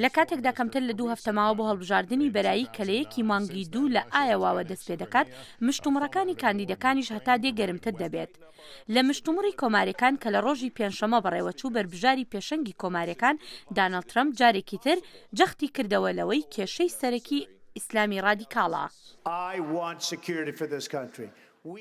لە کاتێکدا کەمتر لە 2 هەفتەماوە بۆ هەڵبژاردننی بەرایی کەلەیەکی مانگی 2 لە ئایەواوە دەست پێ دەکات، مشتومڕەکانی کاندیدەکانیش هەتا دێگەرمتر دەبێت. لە مشتومڕی کۆماریەکان کە لە ڕۆژی پێنجشەمە بەڕێوەچوو بەربژاری پێشەنگی کۆماریەکان، دانەڵد ترەمپ جارێکی تر جەختی کردەوە لەوەی کێشەی سەرەکی ئیسلامی ڕادیکاڵە.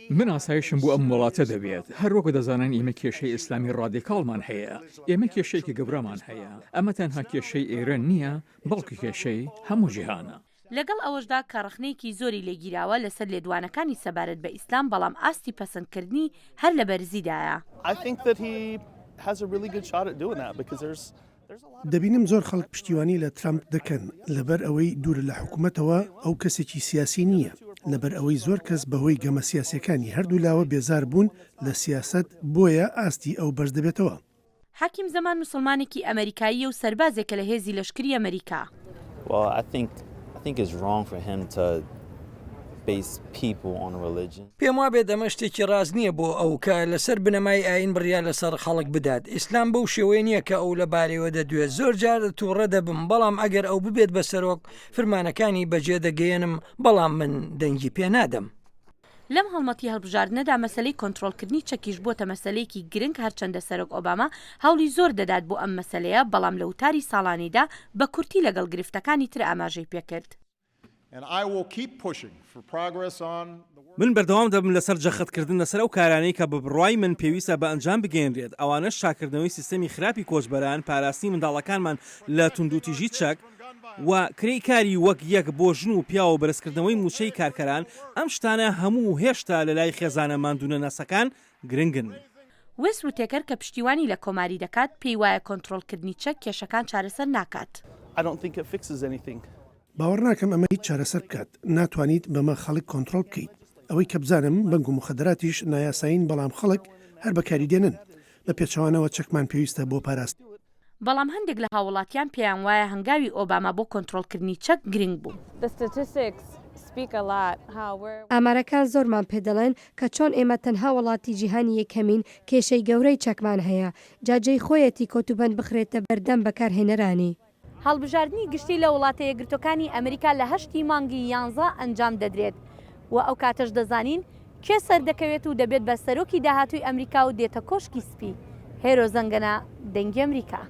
من ئاسایشم بۆ ئەم وڵاتە دەبێت، هەروەکو دەزانن ئێمە کێشەی ئیسلامی ڕادیکاڵمان هەیە، ئێمە کێشەیەکی گەورەمان هەیە، ئەمە تەنها کێشەی ئێرە نییە، بەڵکو کێشەی هەموو جیهانە. لەگەڵ ئەوەشدا کە ڕخنەیەکی زۆری لێگیراوە لەسەر لێدوانەکانی سەبارەت بە ئیسلام، بەڵام ئاستی پەسەندکردنی هەر لە بەرزیدایە. دەبینم زۆر خەڵک پشتیوانی لە ترامپ دەکەن لەبەر ئەوەی دوور لە حکوومەتەوە ئەو کەسێکی سیاسی نییە، لەبەر ئەوەی زۆر کەس بەهۆی گەمە سیاسەکانی هەردوو لاوە بێزار بوون لە سیاست، بۆیە ئاستی ئەو بەرز دەبێتەوە. حاکیم زەمان مسلمانێکی ئەمریکاییە و سەربازێکە لە هێزی لەشکری ئەمریکا. پێم وابێت ئەمە شتێکی ڕاست نییە بۆ ئەو کە لەسەر بنەمای ئاین بڕیا لەسەر خەڵک بدات. ئیسلام بەو شێوەیە نییە کە ئەو لەبارەوە دەدوێت. زۆر جار تووڕە دەبم، بەڵام ئەگەر ئەو ببێت بە سەرۆک فرمانەکانی بەجێ دەگەێنم، بەڵام من دەنگی پێ نادەم. لەم هەڵمەتی هەڵبژاردنەدا مەسەلەی کۆنتڕۆلکردنی چەکیش بۆتە مەسەلەیەکی گرنگ، هەرچەندە سەرۆک ئۆباما هەوڵی زۆر دەدات بۆ ئەم مەسەلەیە، بەڵام لە وتاری ساڵانیدا بە کورتی لەگەڵ گرفتەکانی تر ئاماژەی پێکرد. من بەردەوام دەبم لەسەر جەختکردن لەسەر ئەو کارانەی کە بە بڕوای من پێویستە بە ئەنجام بگەێنرێت، ئەوانەش شاکردنەوەی سیستەمی خراپی کۆچبەران، پاراستی منداڵەکانمان لە توندوتیژی چەک و کرێی کاری وەک یەک بۆ ژن و پیا و بەرزکردنەوەی موچەی کارکەران. ئەم شتانە هەموو هێشتا لە لای خێزانە ماندوونە نەسەکان گرنگن. وێست وتێکەر کە پشتیوانی لە کۆماری دەکات، پێی وایە کۆنتڕۆلکردنی چەک کێشەکان چارەسەر ناکات. باوەڕ ناکەم ئەمە هیچ چارەسەر بکات، ناتوانیت بەمە خەڵک کۆنتڕۆل بکەیت. ئەوەی کە بزانم بەنگ و مخدراتیش نایاساین، بەڵام خەڵک هەر بەکاری دێنن. بە پێچەوانەوە چەکمان پێویستە بۆ پاراست. بەڵام هەندێک لە هاوڵاتیان پێیان وایە هەنگاوی ئۆباما بۆ کۆنتڕۆلکردنی چەک گرنگ بوو. ئامارەکان زۆرمان پێدەڵێن کە چۆن ئێمە تەنها وڵاتی جیهانی یەکەمین کێشەی گەورەی چەکمان هەیە، جاجەی خۆیەتی کۆتوبەند بخرێتە بەردەم بەکارهێنەرانی. هەڵبژاردننی گشتی لە وڵاتە یەکگرتوەکانی ئەمریکا لە 8 مانگی 11 ئەنجام دەدرێت و ئەو کاتەش دەزانین کێ سەردەکەوێت و دەبێت بە سەرۆکی داهاتووی ئەمریکا و دێتە کۆشکی سپی. هێرۆ زەنگەنە، دەنگی ئەمریکا.